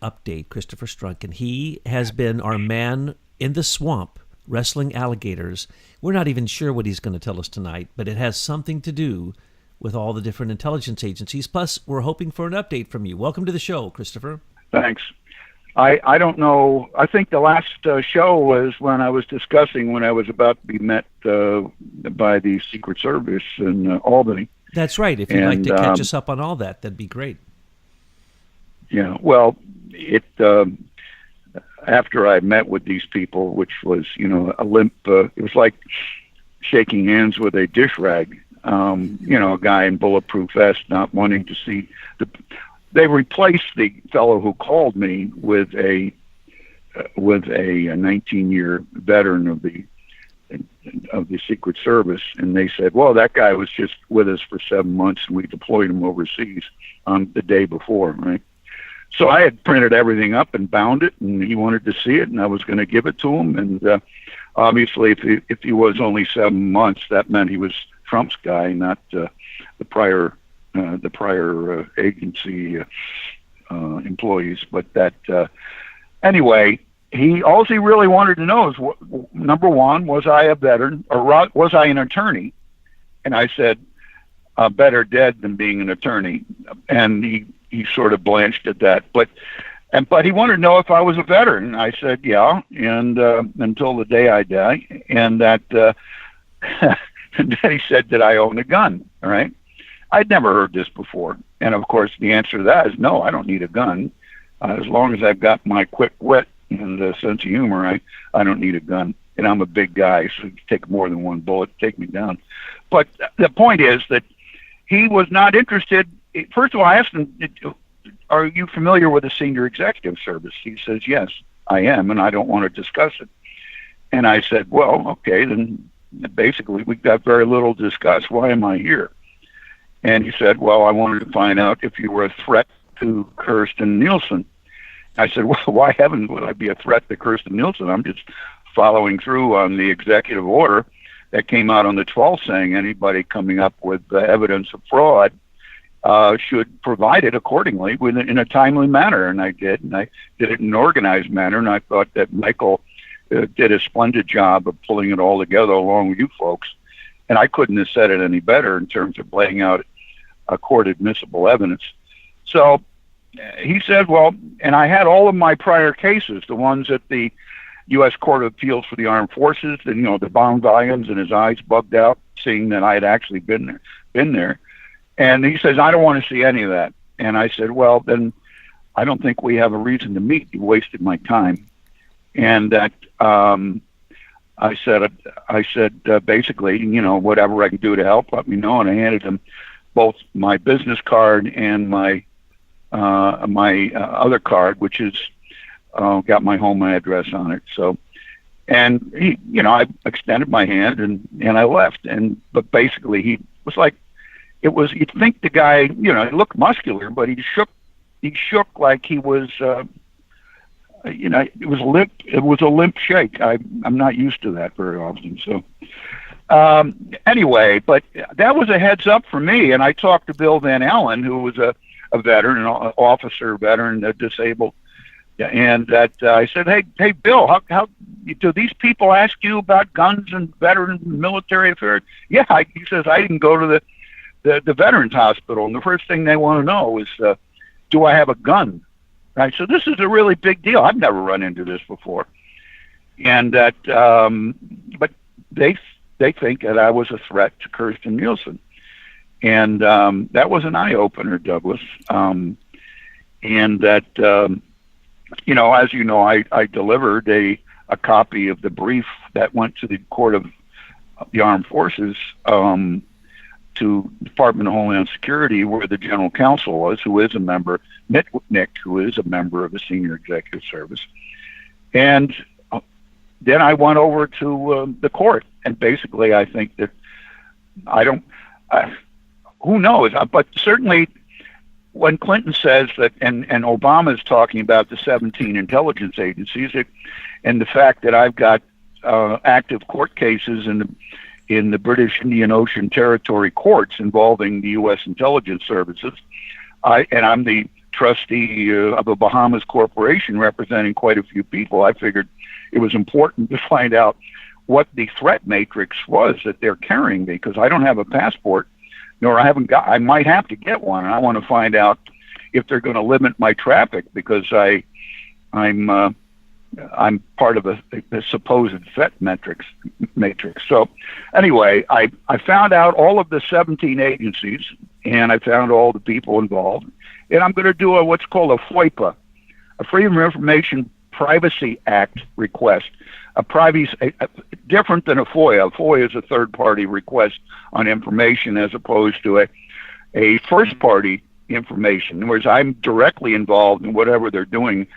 update, Christopher Strunk, and he has been our man in the swamp wrestling alligators. We're not even sure what he's going to tell us tonight, but it has something to do with all the different intelligence agencies. Plus, we're hoping for an update from you. Welcome to the show, Christopher. Thanks. I don't know. I think the last show was when I was discussing when I was about to be met by the Secret Service in Albany. That's right. If you'd like to catch us up on all that, that'd be great. Yeah. Well, after I met with these people, which was, a limp, it was like shaking hands with a dish rag. A guy in bulletproof vest not wanting to see They replaced the fellow who called me with a 19-year veteran of the Secret Service, and they said, well, that guy was just with us for 7 months, and we deployed him overseas on the day before, right? So I had printed everything up and bound it, and he wanted to see it, and I was going to give it to him. And obviously, if he was only 7 months, that meant he was Trump's guy, not the prior agency employees. But anyway, all he really wanted to know is, number one, was I a veteran or was I an attorney? And I said, better dead than being an attorney. And he sort of blanched at that. But he wanted to know if I was a veteran. I said, yeah, and until the day I die. And that and then he said that I own a gun. All right. I'd never heard this before. And of course, the answer to that is no, I don't need a gun. As long as I've got my quick wit and a sense of humor, I don't need a gun. And I'm a big guy, so you take more than one bullet to take me down. But the point is that he was not interested. First of all, I asked him, are you familiar with the Senior Executive Service? He says, yes, I am, and I don't want to discuss it. And I said, well, okay, then basically we've got very little to discuss. Why am I here? And he said, well, I wanted to find out if you were a threat to Kirstjen Nielsen. I said, well, why heavens would I be a threat to Kirstjen Nielsen? I'm just following through on the executive order that came out on the 12th saying anybody coming up with evidence of fraud should provide it accordingly in a timely manner. And I did. And I did it in an organized manner. And I thought that Michael did a splendid job of pulling it all together along with you folks. And I couldn't have said it any better in terms of laying out a court admissible evidence. So he said, well, and I had all of my prior cases, the ones at the U.S. Court of Appeals for the Armed Forces, and, the bound volumes, and his eyes bugged out, seeing that I had actually been there. And he says, I don't want to see any of that. And I said, well, then I don't think we have a reason to meet. You wasted my time. And that I said, basically, whatever I can do to help, let me know. And I handed him both my business card and my other card, which is got my home address on it. So, and he, I extended my hand and I left. But basically, he was like, you'd think the guy, he looked muscular, but he shook like he was. It was limp. It was a limp shake. I'm not used to that very often. So anyway, but that was a heads up for me. And I talked to Bill Van Allen, who was a veteran, an officer, veteran, disabled. And that I said, hey, Bill, how do these people ask you about guns and veteran military affairs? Yeah, he says, I didn't go to the Veterans Hospital, and the first thing they want to know is, do I have a gun? Right, so this is a really big deal. I've never run into this before, and that, but they think that I was a threat to Kirstjen Nielsen, and that was an eye opener, Douglas. And that, as you know, I delivered a copy of the brief that went to the Court of the Armed Forces. To Department of Homeland Security, where the General Counsel was, who is a member, Nick, who is a member of the Senior Executive Service. And then I went over to the court, and basically I think that who knows, but certainly when Clinton says that, and Obama is talking about the 17 intelligence agencies, and the fact that I've got active court cases in the British Indian Ocean Territory courts involving the U.S. intelligence services, and I'm the trustee of a Bahamas corporation representing quite a few people, I figured it was important to find out what the threat matrix was that they're carrying, because I don't have a passport, nor I might have to get one, and I want to find out if they're going to limit my traffic, because I'm part of a supposed threat matrix. So anyway, I found out all of the 17 agencies, and I found all the people involved, and I'm going to do what's called a FOIPA, a Freedom of Information Privacy Act request. Different than a FOIA. A FOIA is a third-party request on information, as opposed to a first-party information, whereas I'm directly involved in whatever they're doing.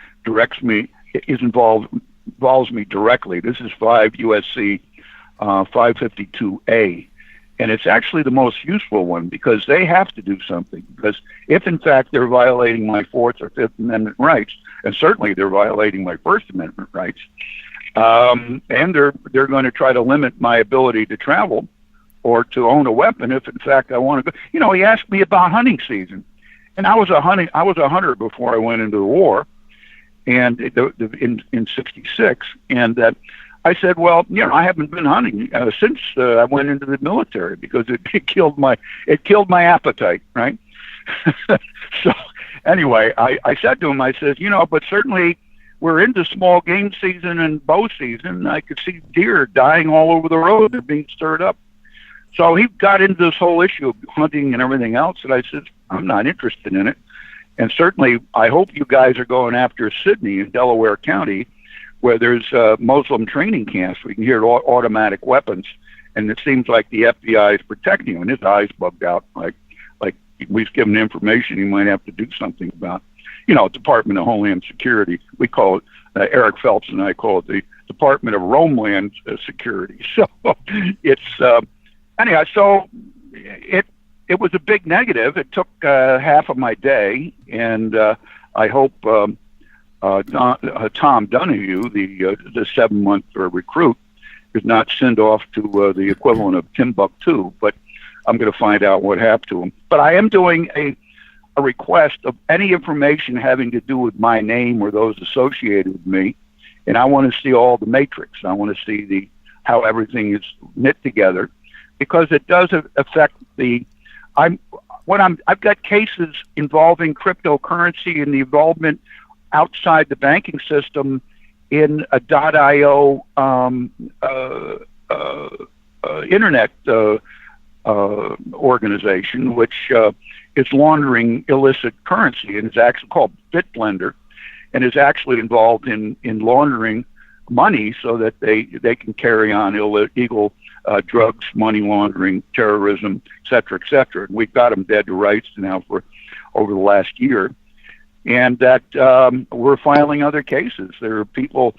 Involves me directly. This is 5 USC 552A, and it's actually the most useful one, because they have to do something. Because if in fact they're violating my Fourth or Fifth Amendment rights, and certainly they're violating my First Amendment rights, and they're going to try to limit my ability to travel or to own a weapon if in fact I want to go. He asked me about hunting season, and I was a hunter before I went into the war, and in '66, and I said, well, I haven't been hunting since I went into the military, because it killed my appetite, right? So anyway, I said to him, I said, but certainly we're into small game season and bow season. I could see deer dying all over the road and being stirred up. So he got into this whole issue of hunting and everything else, and I said, I'm not interested in it. And certainly, I hope you guys are going after Sydney in Delaware County, where there's Muslim training camps. We can hear automatic weapons, and it seems like the FBI is protecting him. And his eyes bugged out, like we've given information he might have to do something about. Department of Homeland Security. We call it, Eric Phelps and I call it the Department of Homeland Security. So it's anyhow. So it was a big negative. It took half of my day, and I hope Tom Donahue, the 7-month recruit, is not sent off to the equivalent of Timbuktu. But I'm going to find out what happened to him. But I am doing a request of any information having to do with my name or those associated with me, and I want to see all the matrix. I want to see how everything is knit together, because it does affect I've got cases involving cryptocurrency and the involvement outside the banking system in a .io internet organization, which is laundering illicit currency, and is actually called Bitblender, and is actually involved in laundering money so that they can carry on illegal drugs, money laundering, terrorism, et cetera, et cetera. And we've got them dead to rights now for over the last year. And that we're filing other cases. There are people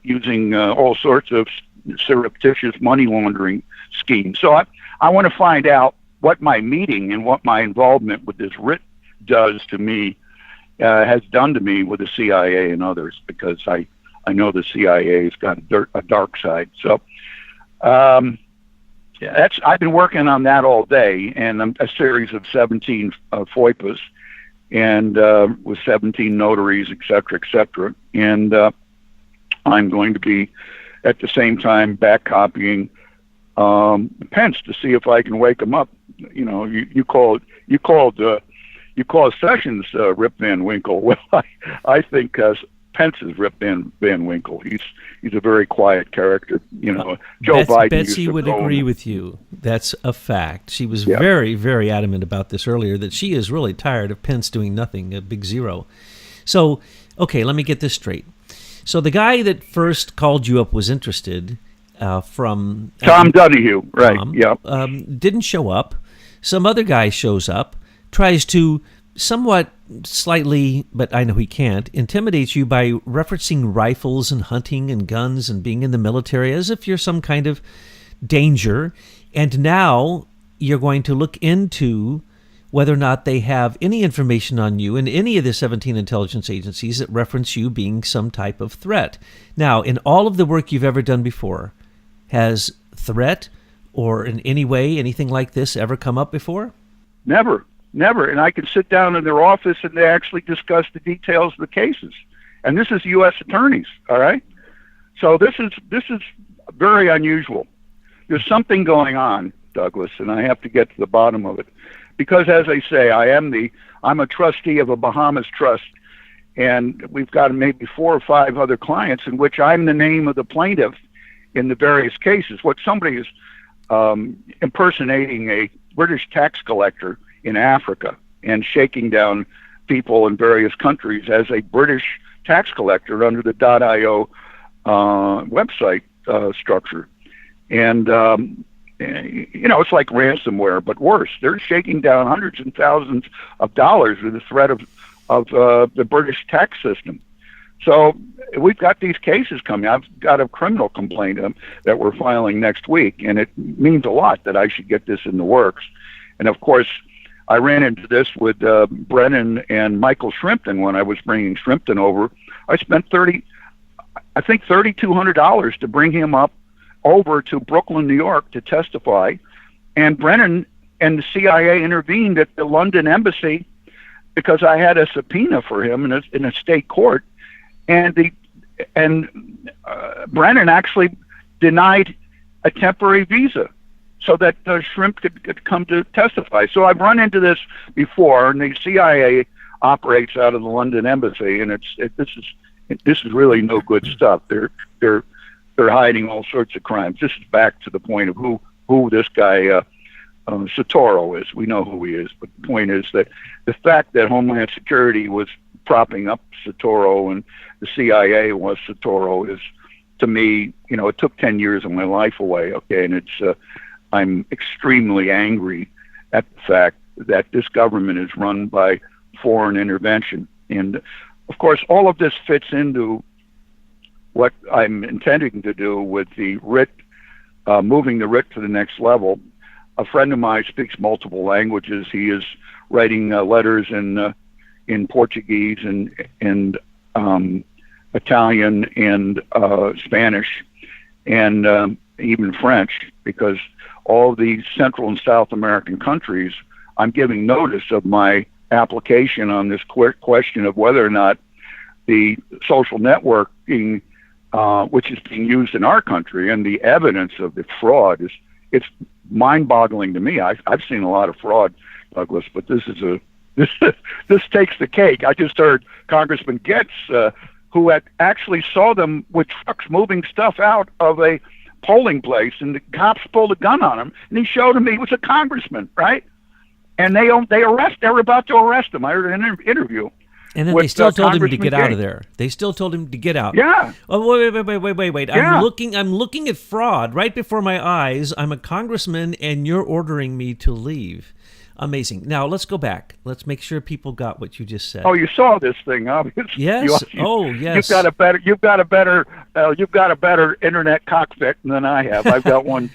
using all sorts of surreptitious money laundering schemes. So I want to find out what my meeting and what my involvement with this writ does to me, has done to me with the CIA and others, because I know the CIA has got a dark side. So I've been working on that all day, and a series of 17 FOIPAs, and with 17 notaries, et cetera, and I'm going to be at the same time back copying Pence to see if I can wake him up. You called Sessions Rip Van Winkle. Well, I think Pence is Rip Van Winkle. He's a very quiet character. Joe Biden. Betsy would agree with you. That's a fact. She was very, very adamant about this earlier, that she is really tired of Pence doing nothing, a big zero. So, okay, let me get this straight. So the guy that first called you up was interested from... Tom Donahue, right, didn't show up. Some other guy shows up, tries to somewhat slightly, but I know he can't, intimidate you by referencing rifles and hunting and guns and being in the military as if you're some kind of danger. And now you're going to look into whether or not they have any information on you in any of the 17 intelligence agencies that reference you being some type of threat. Now, in all of the work you've ever done before, has threat or in any way anything like this ever come up before? Never. Never. And I can sit down in their office and they actually discuss the details of the cases. And this is U.S. attorneys, all right? So this is very unusual. There's something going on, Douglas, and I have to get to the bottom of it. Because as I say, I'm a trustee of a Bahamas trust, and we've got maybe 4 or 5 other clients in which I'm the name of the plaintiff in the various cases. What somebody is impersonating a British tax collector in Africa and shaking down people in various countries as a British tax collector under the .io website structure. And, it's like ransomware, but worse. They're shaking down hundreds and thousands of dollars with the threat of the British tax system. So we've got these cases coming. I've got a criminal complaint that we're filing next week, and it means a lot that I should get this in the works. And, of course, I ran into this with Brennan and Michael Shrimpton when I was bringing Shrimpton over. I spent $3,200 to bring him over to Brooklyn, New York to testify. And Brennan and the CIA intervened at the London embassy because I had a subpoena for him in a state court. And Brennan actually denied a temporary visa so that Shrimp could come to testify. So I've run into this before, and the CIA operates out of the London embassy, and this is really no good stuff. They're hiding all sorts of crimes. This is back to the point of who this guy Sotoro is. We know who he is, but the point is that the fact that Homeland Security was propping up Sotoro and the CIA was Sotoro is, to me, it took 10 years of my life away. Okay, and I'm extremely angry at the fact that this government is run by foreign intervention. And of course, all of this fits into what I'm intending to do with the writ, moving the writ to the next level. A friend of mine speaks multiple languages. He is writing letters in Portuguese and Italian and Spanish and even French, because all these Central and South American countries, I'm giving notice of my application on this question of whether or not the social networking, which is being used in our country, and the evidence of the fraud it's mind-boggling to me. I've seen a lot of fraud, Douglas, but this takes the cake. I just heard Congressman Getz, who actually saw them with trucks moving stuff out of a polling place, and the cops pulled a gun on him, and he showed him he was a congressman, right? And they were about to arrest him. I heard an interview. And then they still told him to get out of there. They still told him to get out. Yeah. Oh, wait. Yeah. I'm looking at fraud right before my eyes. I'm a congressman, and you're ordering me to leave. Amazing. Now let's go back. Let's make sure people got what you just said. Oh, you saw this thing, obviously. Yes. Yes. You've got a better internet cockpit than I have. I've got one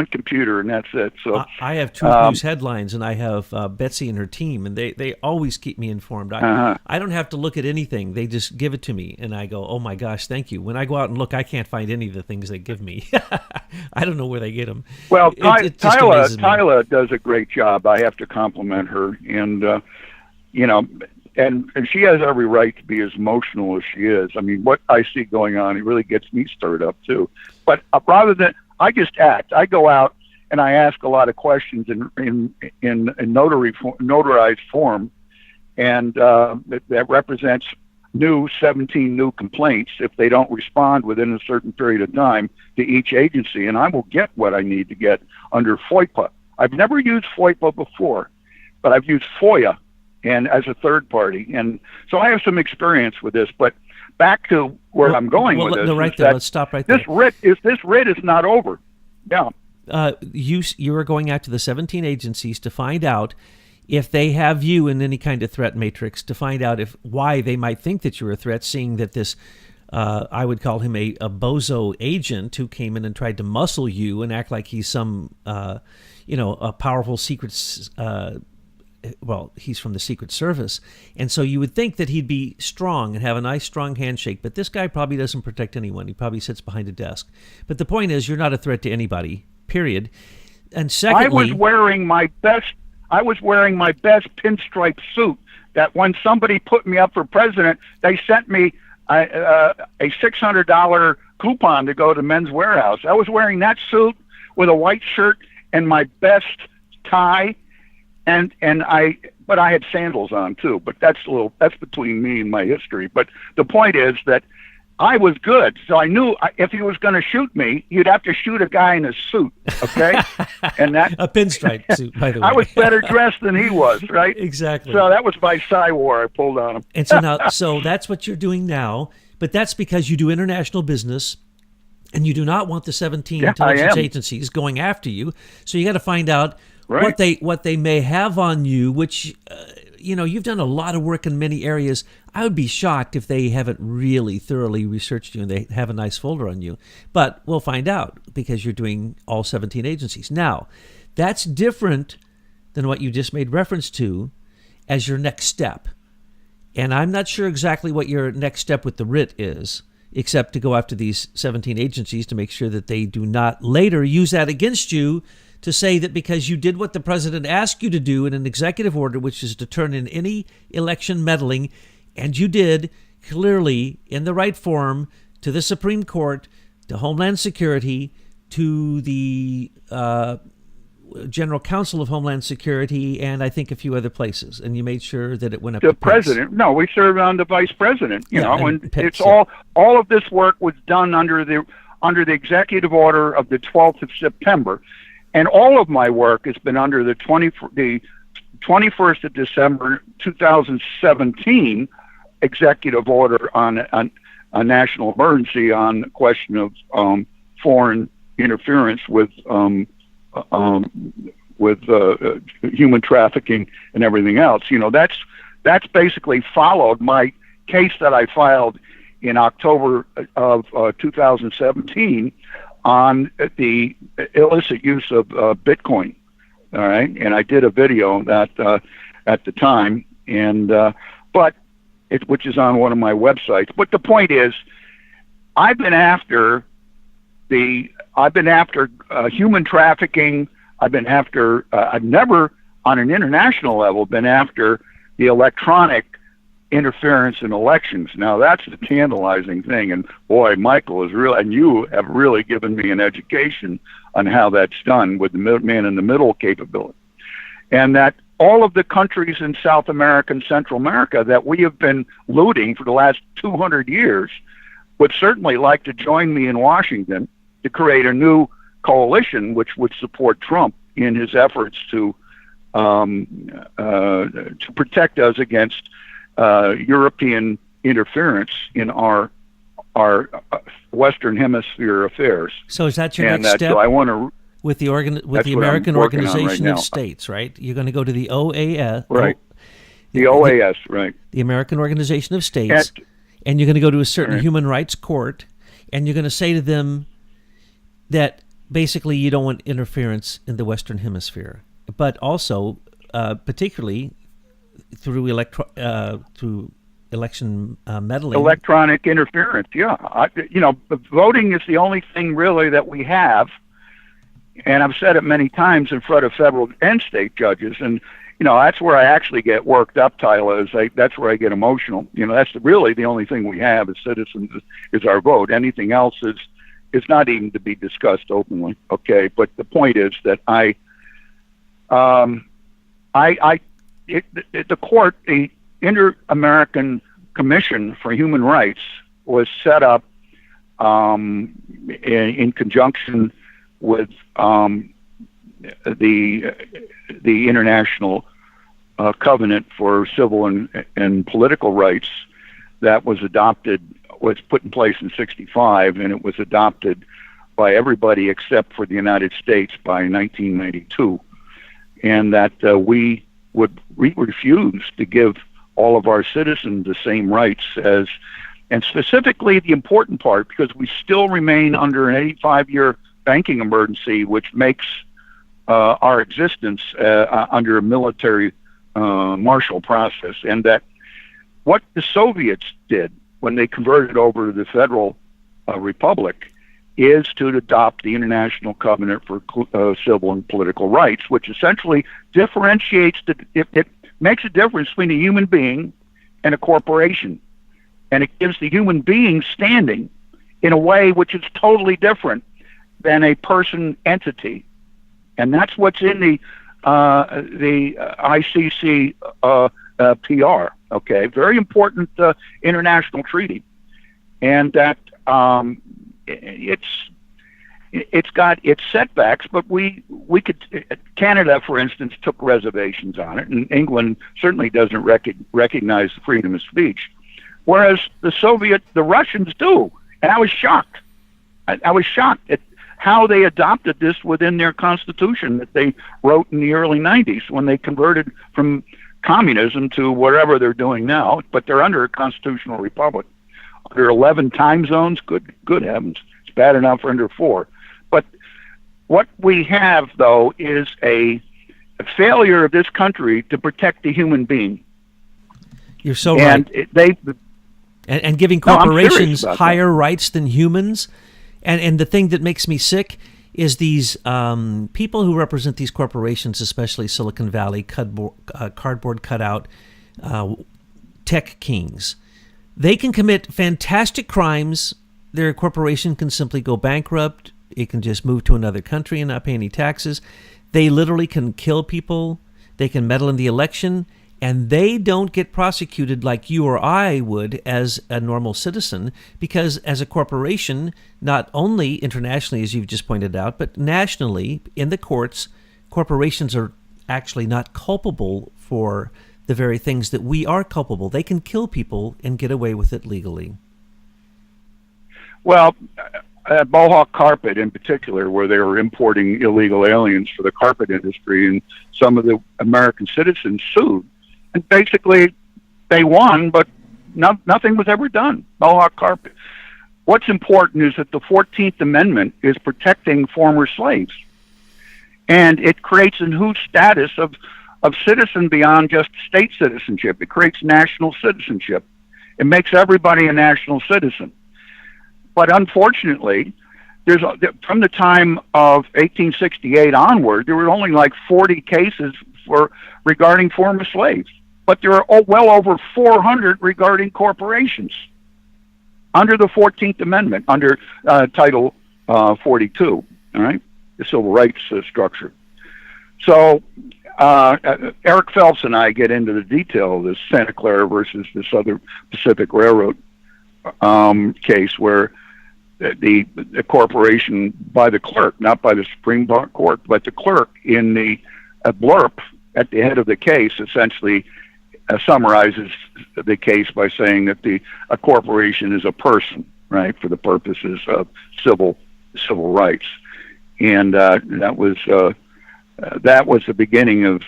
computer, and that's it. So I have Truth News headlines, and I have Betsy and her team, and they always keep me informed. I don't have to look at anything; they just give it to me, and I go, "Oh my gosh, thank you." When I go out and look, I can't find any of the things they give me. I don't know where they get them. Well, Tyla does a great job. I have to compliment her, and and she has every right to be as emotional as she is. I mean, what I see going on, it really gets me stirred up too. But rather than I just act. I go out and I ask a lot of questions in notarized form, and that represents 17 new complaints if they don't respond within a certain period of time to each agency, and I will get what I need to get under FOIPA. I've never used FOIPA before, but I've used FOIA and as a third party, and so I have some experience with this. But back to where I'm going with this. No, right there. Let's stop right there. This writ is not over. Yeah. You are going out to the 17 agencies to find out if they have you in any kind of threat matrix, to find out why they might think that you're a threat, seeing that this, I would call him a bozo agent who came in and tried to muscle you and act like he's some, a powerful secret. He's from the Secret Service, and so you would think that he'd be strong and have a nice, strong handshake, but this guy probably doesn't protect anyone. He probably sits behind a desk. But the point is, you're not a threat to anybody, period. And secondly, I was wearing my best I was wearing my best pinstripe suit that when somebody put me up for president, they sent me a $600 coupon to go to Men's Warehouse. I was wearing that suit with a white shirt and my best tie, but I had sandals on too. But that's between me and my history. But the point is that I was good, so I knew if he was going to shoot me, he'd have to shoot a guy in a suit, okay? And that a pinstripe suit, by the way. I was better dressed than he was, right? Exactly. So that was my War I pulled on him. And so that's what you're doing now, but that's because you do international business, and you do not want the 17 intelligence agencies going after you. So you got to find out what they may have on you, which you've done a lot of work in many areas. I would be shocked if they haven't really thoroughly researched you and they have a nice folder on you. But we'll find out because you're doing all 17 agencies. Now, that's different than what you just made reference to as your next step. And I'm not sure exactly what your next step with the writ is, except to go after these 17 agencies to make sure that they do not later use that against you to say that because you did what the president asked you to do in an executive order, which is to turn in any election meddling, and you did clearly in the right form to the Supreme Court, to Homeland Security, to the General Counsel of Homeland Security, and I think a few other places, and you made sure that it went up to president. No, we served on the vice president. And Pence, it's all of this work was done under the executive order of the 12th of September, and all of my work has been under the 21st of December 2017 executive order on a national emergency on the question of foreign interference with human trafficking and everything else. That's basically followed my case that I filed in October of 2017 on the illicit use of Bitcoin. All right, and I did a video on that at the time, which is on one of my websites. But the point is, I've been after human trafficking. I've never on an international level been after the electronic interference in elections. Now that's a tantalizing thing, and boy, Michael and you have really given me an education on how that's done with the man in the middle capability. And that all of the countries in South America and Central America that we have been looting for the last 200 years would certainly like to join me in Washington to create a new coalition which would support Trump in his efforts to protect us against European interference in our Western Hemisphere affairs. So is that your next step? So I want to with the American Organization of States, right? You're going to go to the OAS, right? The OAS, right? The American Organization of States, and you're going to go to a certain human rights court, and you're going to say to them that basically you don't want interference in the Western Hemisphere, but also particularly through election meddling. Electronic interference, yeah. Voting is the only thing really that we have, and I've said it many times in front of federal and state judges, and that's where I actually get worked up, Tyler. That's where I get emotional. That's really the only thing we have as citizens is our vote. Anything else is not even to be discussed openly. Okay, but the point is that the court, the Inter-American Commission for Human Rights, was set up in conjunction with the International Covenant for Civil and Political Rights that was put in place in 1965, and it was adopted by everybody except for the United States by 1992, and that we refuse to give all of our citizens the same rights and specifically the important part, because we still remain under an 85-year banking emergency, which makes our existence under a military martial process, and that what the Soviets did when they converted over to the Federal Republic is to adopt the International Covenant for Civil and Political Rights, which essentially differentiates it makes a difference between a human being and a corporation, and it gives the human being standing in a way which is totally different than a person entity, and that's what's in the ICC PR. Okay, very important international treaty, and that it's got its setbacks, but we could. Canada, for instance, took reservations on it, and England certainly doesn't recognize the freedom of speech, whereas the Russians do. And I was shocked. I was shocked at how they adopted this within their constitution that they wrote in the early 90s when they converted from communism to whatever they're doing now. But they're under a constitutional republic, under 11 time zones. Good heavens, it's bad enough for under 4. But what we have, though, is a failure of this country to protect the human being. You're so and right. And giving corporations higher rights than humans. And the thing that makes me sick is these people who represent these corporations, especially Silicon Valley, cardboard cutout tech kings. They can commit fantastic crimes. Their corporation can simply go bankrupt. It can just move to another country and not pay any taxes. They literally can kill people. They can meddle in the election. And they don't get prosecuted like you or I would as a normal citizen, because as a corporation, not only internationally, as you've just pointed out, but nationally in the courts, corporations are actually not culpable for the very things that we are culpable. They can kill people and get away with it legally. Well, Mohawk Carpet in particular, where they were importing illegal aliens for the carpet industry, and some of the American citizens sued. And basically, they won, but nothing was ever done. Mohawk Carpet. What's important is that the 14th Amendment is protecting former slaves. And it creates a new status of citizen beyond just state citizenship. It creates national citizenship. It makes everybody a national citizen. But unfortunately, from the time of 1868 onward, there were only like 40 cases regarding former slaves. But there are well over 400 regarding corporations under the 14th Amendment, under Title 42, all right, the civil rights structure. So Eric Phelps and I get into the detail of this Santa Clara versus this other Pacific Railroad case where the corporation, by the clerk, not by the Supreme Court, but the clerk in the blurb at the head of the case essentially summarizes the case by saying that a corporation is a person, right, for the purposes of civil rights, and that was the beginning of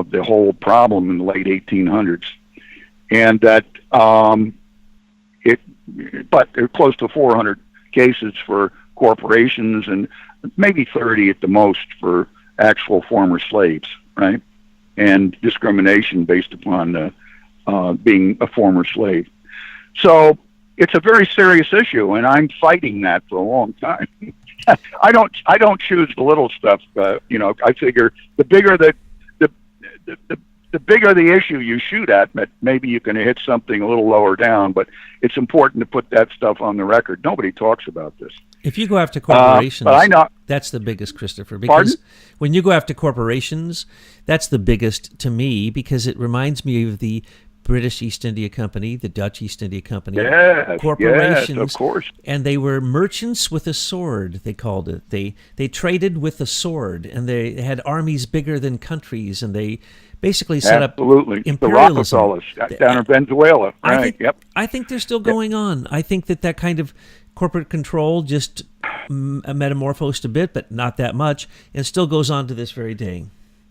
the whole problem in the late 1800s, and that but there are close to 400 cases for corporations and maybe 30 at the most for actual former slaves, right? And discrimination based upon being a former slave. So it's a very serious issue, and I'm fighting that for a long time. I don't choose the little stuff. I figure the bigger the bigger the issue you shoot at, maybe you can hit something a little lower down. But it's important to put that stuff on the record. Nobody talks about this. If you go after corporations, but I know, that's the biggest, Christopher. Because pardon? When you go after corporations, that's the biggest to me, because it reminds me of the British East India Company, the Dutch East India Company, corporations, yes, of course. And they were merchants with a sword, they called it. They traded with a sword, and they had armies bigger than countries, and they basically set up imperialism. The Rockefellers down in Venezuela. Right. I think they're still going on. I think that kind of corporate control just metamorphosed a bit, but not that much, and still goes on to this very day.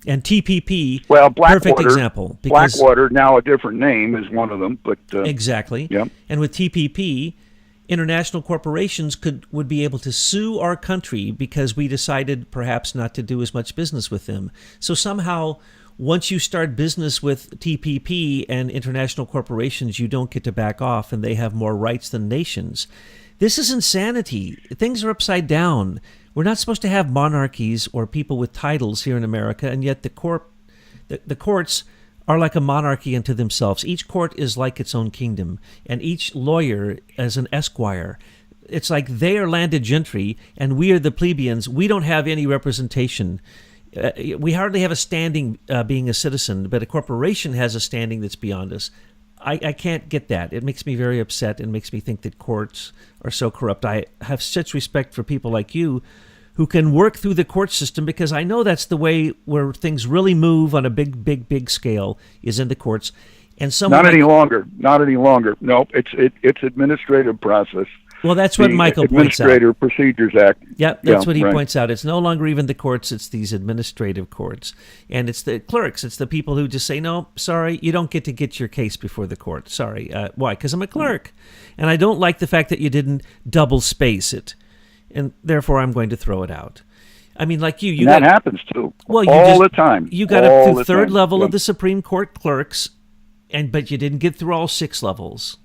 And TPP, perfect example. Blackwater, now a different name, is one of them. But exactly. Yep. And with TPP, international corporations would be able to sue our country because we decided perhaps not to do as much business with them. So somehow, once you start business with TPP and international corporations, you don't get to back off, and they have more rights than nations. This is insanity. Things are upside down. We're not supposed to have monarchies or people with titles here in America, and yet the courts are like a monarchy unto themselves. Each court is like its own kingdom, and each lawyer is an esquire. It's like they are landed gentry, and we are the plebeians. We don't have any representation. We hardly have a standing being a citizen, but a corporation has a standing that's beyond us. I can't get that. It makes me very upset and makes me think that courts are so corrupt. I have such respect for people like you who can work through the court system, because I know that's the way where things really move on a big scale is in the courts. And not any longer. Nope, it's administrative process. Well, that's what Michael points out. Administrative Procedures Act. Yep, that's what he points out. It's no longer even the courts, it's these administrative courts. And it's the clerks, it's the people who just say, no, sorry, you don't get to get your case before the court. Sorry. Why? Because I'm a clerk. And I don't like the fact that you didn't double space it. And therefore, I'm going to throw it out. I mean, like you that happens too. Well, all the time. You got up to third level of the Supreme Court clerks, but you didn't get through all 6 levels.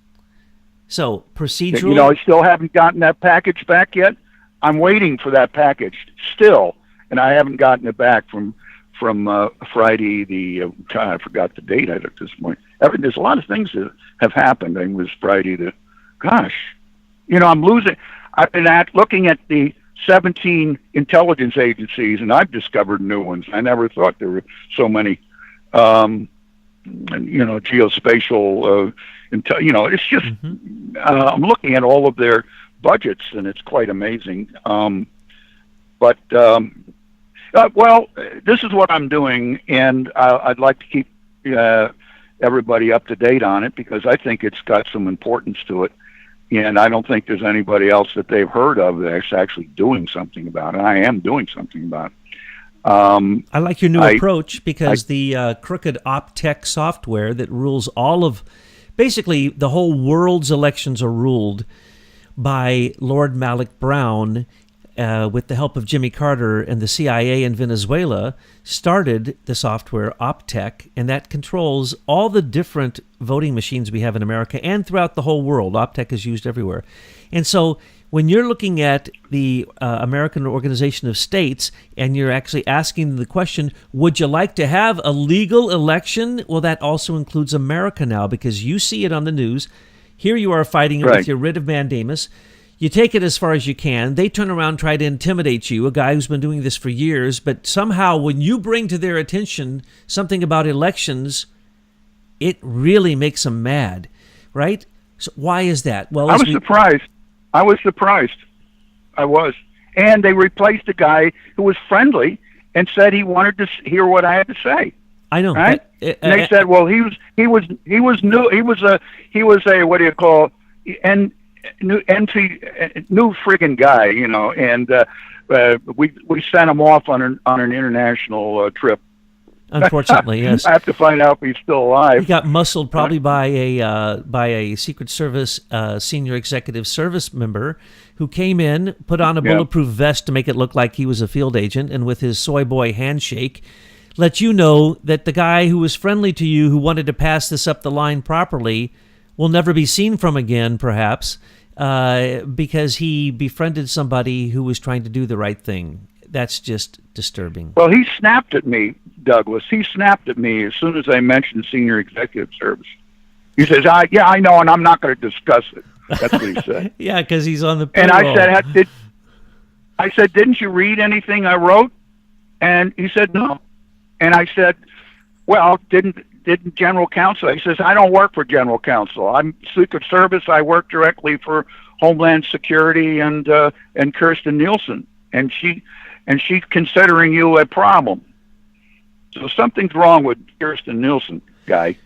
So procedural. I still haven't gotten that package back yet. I'm waiting for that package still, and I haven't gotten it back from Friday. I forgot the date at this point. There's a lot of things that have happened. It was Friday. I'm losing. I've been looking at the 17 intelligence agencies, and I've discovered new ones. I never thought there were so many. Geospatial. It's just. I'm looking at all of their budgets, and it's quite amazing. This is what I'm doing, and I'd like to keep everybody up to date on it, because I think it's got some importance to it. And I don't think there's anybody else that they've heard of that's actually doing something about it. I am doing something about it. I like your new approach, because the crooked OpTech software that rules basically the whole world's elections are ruled by Lord Malik Brown with the help of Jimmy Carter and the CIA in Venezuela, started the software OpTech, and that controls all the different voting machines we have in America and throughout the whole world. OpTech is used everywhere. And so when you're looking at the American Organization of States and you're actually asking the question, would you like to have a legal election? Well, that also includes America now, because you see it on the news. Here you are fighting it with your writ of mandamus. You take it as far as you can. They turn around and try to intimidate you, a guy who's been doing this for years. But somehow when you bring to their attention something about elections, it really makes them mad, right? So why is that? Well, I was surprised. I was. And they replaced a guy who was friendly and said he wanted to hear what I had to say. I know. Right? And they said, well, he was new. He was a what do you call, new friggin' guy, and we sent him off on an international trip. Unfortunately, yes. I have to find out if he's still alive. He got muscled probably by a Secret Service senior executive service member who came in, put on a bulletproof vest to make it look like he was a field agent, and with his soy boy handshake, let you know that the guy who was friendly to you, who wanted to pass this up the line properly, will never be seen from again, perhaps, because he befriended somebody who was trying to do the right thing. That's just disturbing. Well, he snapped at me, Douglas. He snapped at me as soon as I mentioned senior executive service. He says, I know, and I'm not going to discuss it. That's what he said. Yeah, because he's on the payroll. And I said, didn't you read anything I wrote? And he said, no. And I said, well, didn't General Counsel? He says, I don't work for General Counsel. I'm Secret Service. I work directly for Homeland Security and Kirstjen Nielsen. And she's considering you a problem. So something's wrong with Kirstjen Nielsen, guy.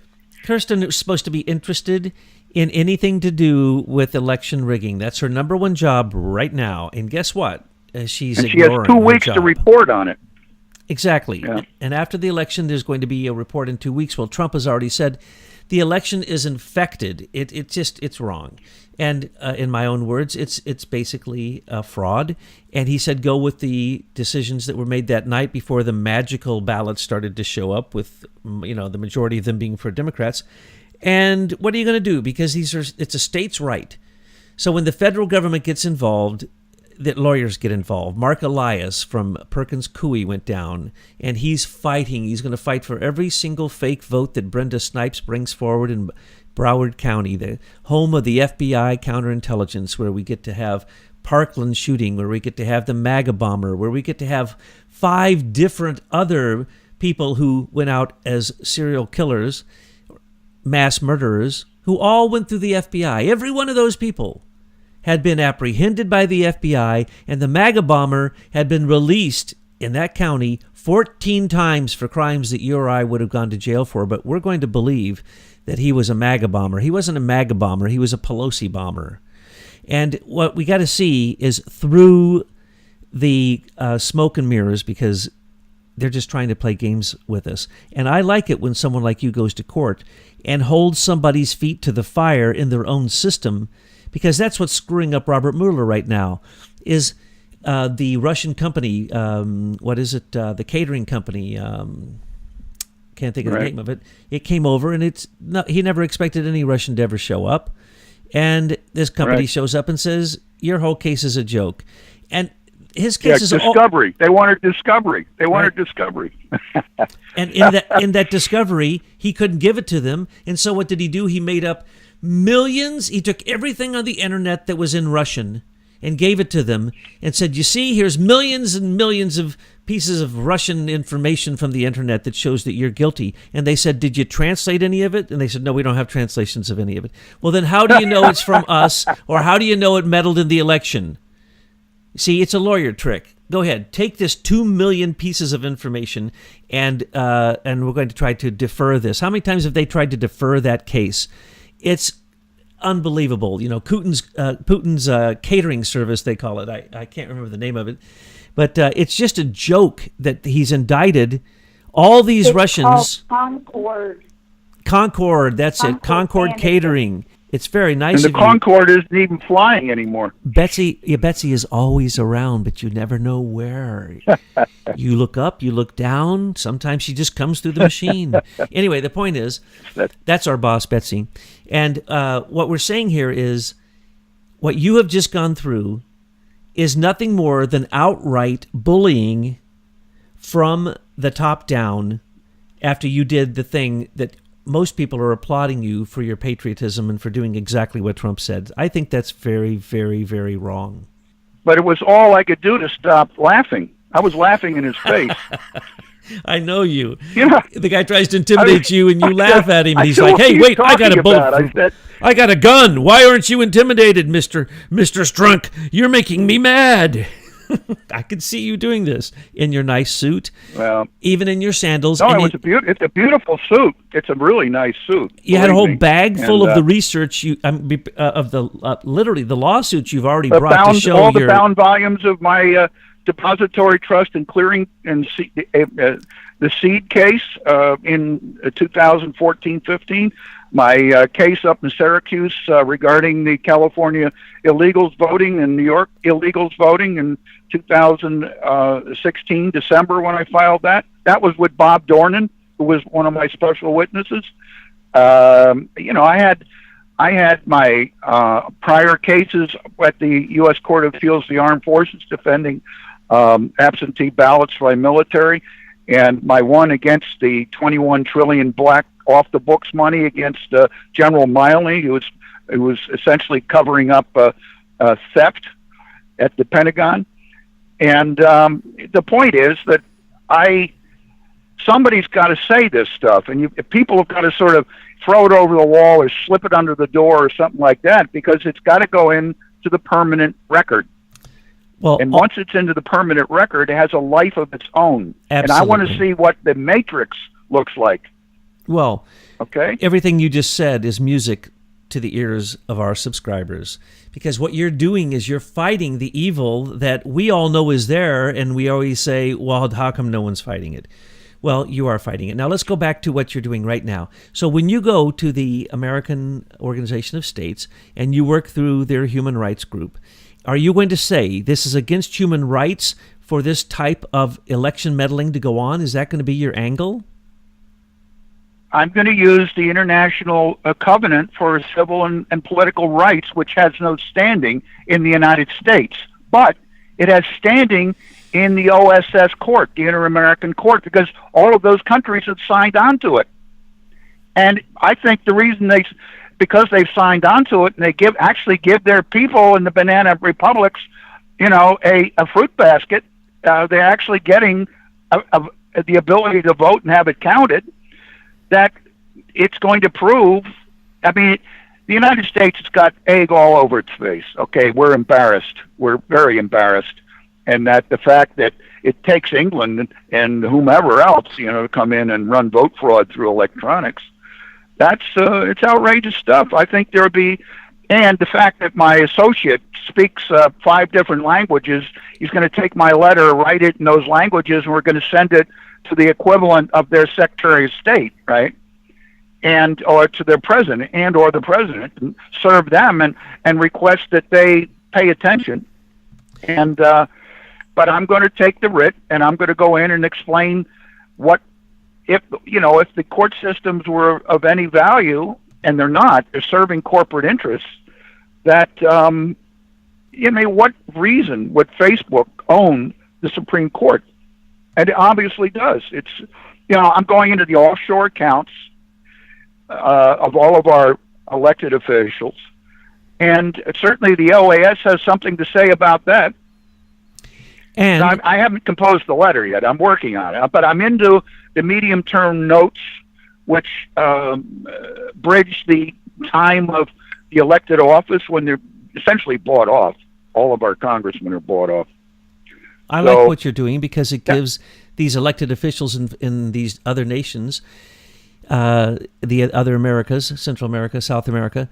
Kirstjen is supposed to be interested in anything to do with election rigging. That's her number one job right now. And guess what? She has 2 weeks to report on it. Exactly. Yeah. And after the election, there's going to be a report in 2 weeks. Well, Trump has already said the election is infected. It's wrong. And in my own words, it's basically a fraud. And he said go with the decisions that were made that night before the magical ballots started to show up, with the majority of them being for Democrats. And what are you going to do? Because it's a state's right. So when the federal government gets involved, that lawyers get involved. Mark Elias from Perkins Coie went down, and he's fighting. He's going to fight for every single fake vote that Brenda Snipes brings forward in Broward County, the home of the FBI counterintelligence, where we get to have Parkland shooting, where we get to have the MAGA bomber, where we get to have 5 different other people who went out as serial killers, mass murderers, who all went through the FBI. Every one of those people had been apprehended by the FBI, and the MAGA bomber had been released in that county 14 times for crimes that you or I would have gone to jail for, but we're going to believe that he was a MAGA bomber. He wasn't a MAGA bomber. He was a Pelosi bomber. And what we got to see is through the smoke and mirrors, because they're just trying to play games with us. And I like it when someone like you goes to court and holds somebody's feet to the fire in their own system, because that's what's screwing up Robert Mueller right now, is the Russian company, the catering company, can't think of the name of it. It came over, and he never expected any Russian to ever show up. And this company shows up and says, your whole case is a joke. And his case is discovery. They wanted discovery. They wanted discovery. And in that discovery, he couldn't give it to them. And so what did he do? He made up millions. He took everything on the internet that was in Russian and gave it to them and said, you see, here's millions and millions of pieces of Russian information from the internet that shows that you're guilty. And they said, did you translate any of it? And they said, no, we don't have translations of any of it. Well, then how do you know it's from us, or how do you know it meddled in the election? See, it's a lawyer trick. Go ahead, take this 2 million pieces of information, and we're going to try to defer this. How many times have they tried to defer that case? It's unbelievable. You know, Putin's catering service, they call it. I can't remember the name of it. But it's just a joke that he's indicted all these Russians. Concord, that's it. Concord Catering. It's very nice. And the Concorde isn't even flying anymore. Betsy is always around, but you never know where. You look up, you look down. Sometimes she just comes through the machine. Anyway, the point is, that's our boss, Betsy. And what we're saying here is, what you have just gone through is nothing more than outright bullying from the top down after you did the thing that most people are applauding you for your patriotism and for doing exactly what Trump said. I think that's very, very, very wrong. But it was all I could do to stop laughing. I was laughing in his face. I know you. Yeah. The guy tries to intimidate you, and you laugh at him, and he's said, like, "Hey, wait! I got a bullet. I got a gun. Why aren't you intimidated, Mister Strunk? You're making me mad." I could see you doing this in your nice suit, even in your sandals. No, it's a beautiful suit. It's a really nice suit. You had a whole bag full of the research literally the lawsuits you've already brought to show all the bound volumes of my depository trust and clearing and the seed case in 2014-15. My case up in Syracuse regarding the California illegals voting and New York illegals voting in 2016, December, when I filed that. That was with Bob Dornan, who was one of my special witnesses. I had my prior cases at the U.S. Court of Appeals of the Armed Forces defending absentee ballots for my military, and my one against the 21 trillion black off-the-books money against General Miley, who was essentially covering up theft at the Pentagon. And the point is that somebody's got to say this stuff, and people have got to sort of throw it over the wall or slip it under the door or something like that, because it's got to go into the permanent record. Well, and once it's into the permanent record, it has a life of its own. Absolutely. And I want to see what the Matrix looks like. Well, okay. Everything you just said is music to the ears of our subscribers, because what you're doing is you're fighting the evil that we all know is there, and we always say, well, how come no one's fighting it? Well, you are fighting it. Now, let's go back to what you're doing right now. So when you go to the American Organization of States and you work through their human rights group, are you going to say this is against human rights for this type of election meddling to go on? Is that going to be your angle? I'm going to use the International Covenant for Civil and Political Rights, which has no standing in the United States, but it has standing in the OSS court, the Inter-American Court, because all of those countries have signed on to it. And I think the reason because they've signed on to it, and they actually give their people in the banana republics, a fruit basket, they're actually getting the ability to vote and have it counted, that it's going to prove, the United States has got egg all over its face. Okay, we're embarrassed. We're very embarrassed. And that the fact that it takes England and whomever else, to come in and run vote fraud through electronics, it's outrageous stuff. I think there would be, and the fact that my associate speaks 5 different languages, he's going to take my letter, write it in those languages, and we're going to send it to the equivalent of their Secretary of State, right? Or to their president or the president, and serve them and request that they pay attention. But I'm going to take the writ, and I'm going to go in and explain if the court systems were of any value, and they're not, they're serving corporate interests, that, what reason would Facebook own the Supreme Court? And it obviously does. It's, I'm going into the offshore accounts of all of our elected officials, and certainly the OAS has something to say about that. And I haven't composed the letter yet. I'm working on it, but I'm into the medium-term notes, which bridge the time of the elected office when they're essentially bought off. All of our congressmen are bought off. I like what you're doing because it gives these elected officials in these other nations, the other Americas, Central America, South America,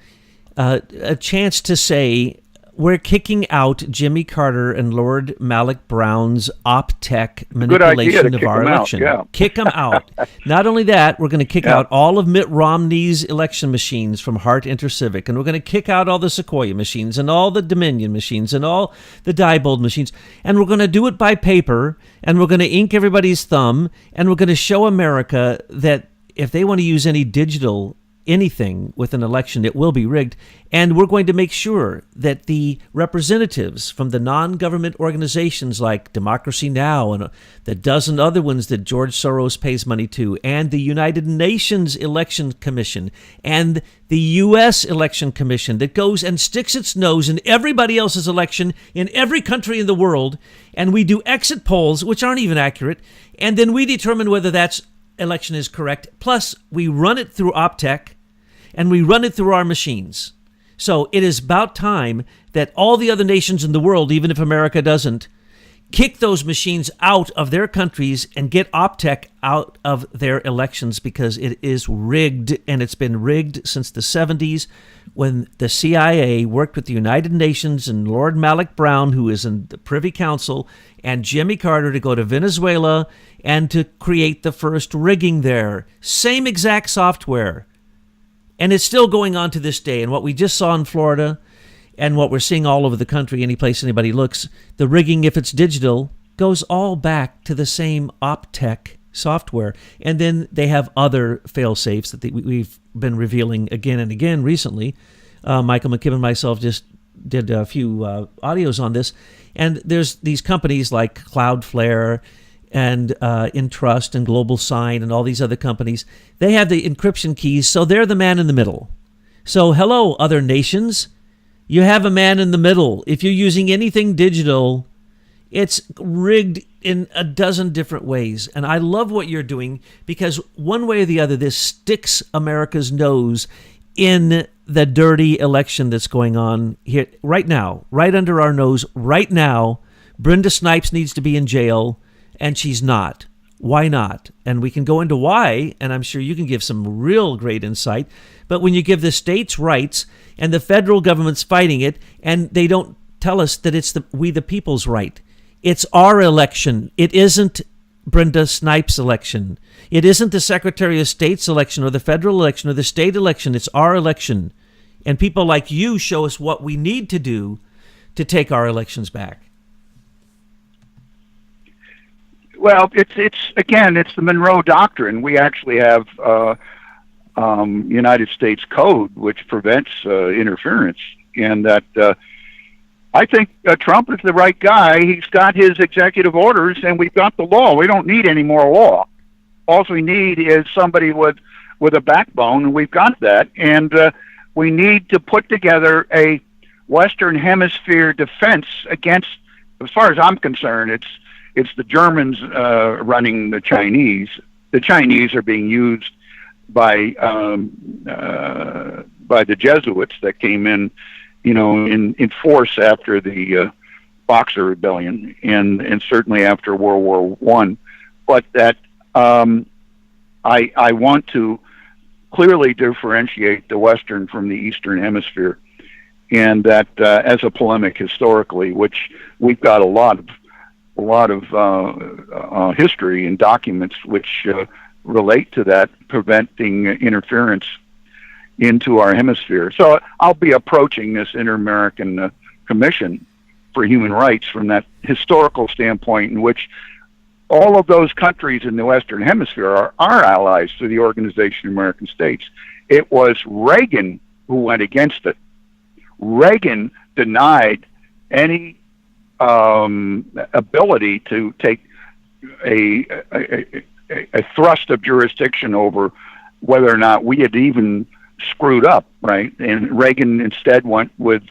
a chance to say, we're kicking out Jimmy Carter and Lord Malik Brown's op-tech manipulation of our election. Kick them out. Not only that, we're going to kick out all of Mitt Romney's election machines from Hart InterCivic, and we're going to kick out all the Sequoia machines and all the Dominion machines and all the Diebold machines, and we're going to do it by paper, and we're going to ink everybody's thumb, and we're going to show America that if they want to use any digital anything with an election, it will be rigged. And we're going to make sure that the representatives from the non-government organizations like Democracy Now! And the dozen other ones that George Soros pays money to, and the United Nations Election Commission, and the U.S. Election Commission that goes and sticks its nose in everybody else's election in every country in the world, and we do exit polls, which aren't even accurate, and then we determine whether that election is correct. Plus, we run it through OpTech, and we run it through our machines. So it is about time that all the other nations in the world, even if America doesn't, kick those machines out of their countries and get OpTech out of their elections, because it is rigged, and it's been rigged since the 70s when the CIA worked with the United Nations and Lord Malik Brown, who is in the Privy Council, and Jimmy Carter to go to Venezuela and to create the first rigging there. Same exact software. And it's still going on to this day. And what we just saw in Florida and what we're seeing all over the country, any place anybody looks, the rigging, if it's digital, goes all back to the same OpTech software. And then they have other fail-safes that we've been revealing again and again recently. Michael McKibben and myself just did a few audios on this. And there's these companies like Cloudflare and Entrust and Global Sign and all these other companies. They have the encryption keys, so they're the man in the middle. So hello, other nations. You have a man in the middle. If you're using anything digital, it's rigged in a dozen different ways. And I love what you're doing, because one way or the other, this sticks America's nose in the dirty election that's going on here right now, right under our nose right now. Brenda Snipes needs to be in jail, and she's not. Why not? And we can go into why, and I'm sure you can give some real great insight. But when you give the states rights and the federal government's fighting it, and they don't tell us that it's we the people's right. It's our election. It isn't Brenda Snipes' election. It isn't the Secretary of State's election or the federal election or the state election. It's our election. And people like you show us what we need to do to take our elections back. Well, it's the Monroe Doctrine. We actually have United States Code, which prevents interference. And that I think Trump is the right guy. He's got his executive orders, and we've got the law. We don't need any more law. All we need is somebody with a backbone, and we've got that. And we need to put together a Western Hemisphere defense against, as far as I'm concerned, it's the Germans running the Chinese. The Chinese are being used by the Jesuits that came in, in force after the Boxer Rebellion and certainly after World War I. But that I want to clearly differentiate the Western from the Eastern Hemisphere, and that as a polemic historically, which we've got a lot of history and documents which relate to that, preventing interference into our hemisphere. So I'll be approaching this Inter-American Commission for Human Rights from that historical standpoint, in which all of those countries in the Western Hemisphere are our allies to the Organization of American States. It was Reagan who went against it. Reagan denied any ability to take a thrust of jurisdiction over whether or not we had even screwed up, right? And Reagan instead went with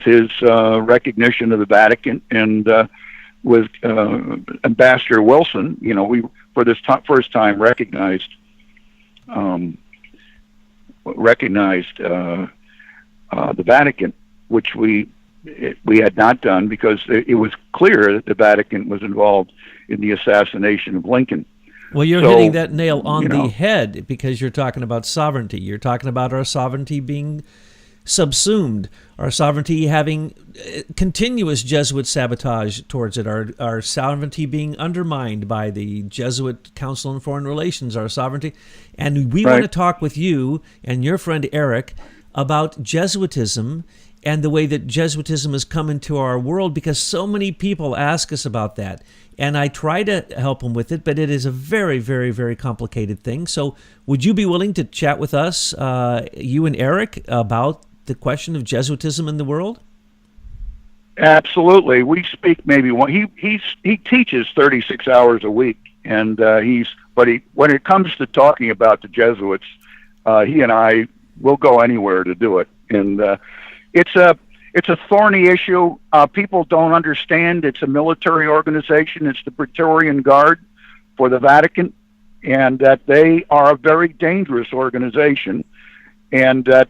his recognition of the Vatican and with Ambassador Wilson. We for this first time recognized the Vatican, which we had not done because it was clear that the Vatican was involved in the assassination of Lincoln. Well, you're hitting that nail on the head, because you're talking about sovereignty. You're talking about our sovereignty being subsumed, our sovereignty having continuous Jesuit sabotage towards it, our sovereignty being undermined by the Jesuit Council on Foreign Relations, our sovereignty. And we want to talk with you and your friend Eric about Jesuitism and the way that Jesuitism has come into our world, because so many people ask us about that. And I try to help them with it, but it is a very, very, very complicated thing. So would you be willing to chat with us, you and Eric, about the question of Jesuitism in the world? Absolutely. We speak maybe one. He teaches 36 hours a week, and when it comes to talking about the Jesuits, he and I will go anywhere to do it. And it's a thorny issue. People don't understand. It's a military organization. It's the Praetorian Guard for the Vatican, and that they are a very dangerous organization, and that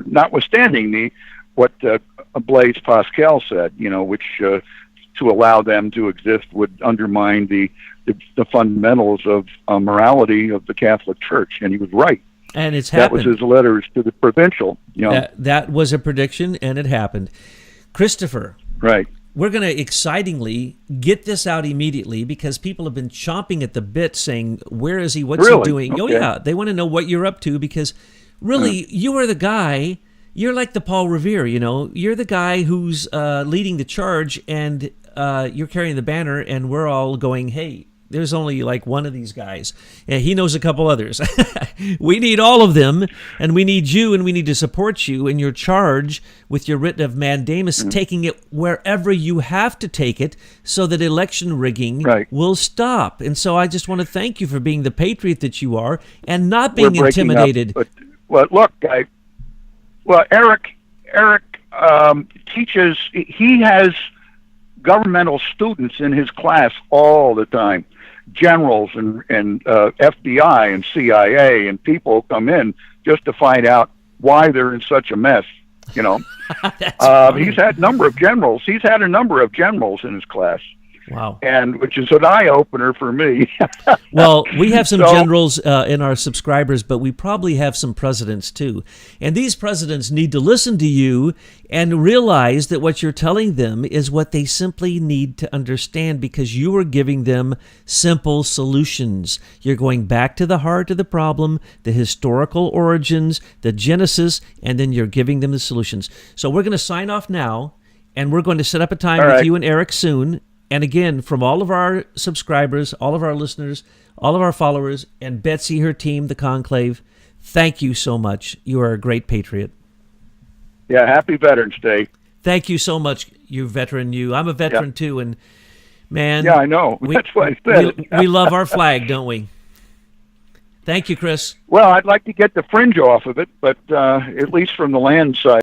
notwithstanding what Blaise Pascal said, which to allow them to exist would undermine the fundamentals of morality of the Catholic Church, and he was right. And it's happened. That was his letters to the provincial. That was a prediction, and it happened. Christopher. Right. We're going to excitingly get this out immediately, because people have been chomping at the bit saying, where is he? What's he doing? Okay. Oh, yeah. They want to know what you're up to, because really, you are the guy. You're like the Paul Revere, You're the guy who's leading the charge, and you're carrying the banner, and we're all going, hey, there's only like one of these guys. And he knows a couple others. We need all of them, and we need you, and we need to support you in your charge with your writ of mandamus, taking it wherever you have to take it so that election rigging will stop. And so I just want to thank you for being the patriot that you are and not being intimidated. Well, look, Eric teaches. He has governmental students in his class all the time. Generals and FBI and CIA, and people come in just to find out why they're in such a mess. He's had a number of generals. He's had a number of generals in his class. Wow. And which is an eye-opener for me. Well, we have some generals in our subscribers, but we probably have some presidents too. And these presidents need to listen to you and realize that what you're telling them is what they simply need to understand, because you are giving them simple solutions. You're going back to the heart of the problem, the historical origins, the genesis, and then you're giving them the solutions. So we're going to sign off now, and we're going to set up a time with you and Eric soon. And again, from all of our subscribers, all of our listeners, all of our followers, and Betsy, her team, the Conclave, thank you so much. You are a great patriot. Yeah, happy Veterans Day. Thank you so much, you veteran. I'm a veteran too, and man, yeah, I know. That's what I said. We love our flag, don't we? Thank you, Chris. Well, I'd like to get the fringe off of it, but at least from the land side.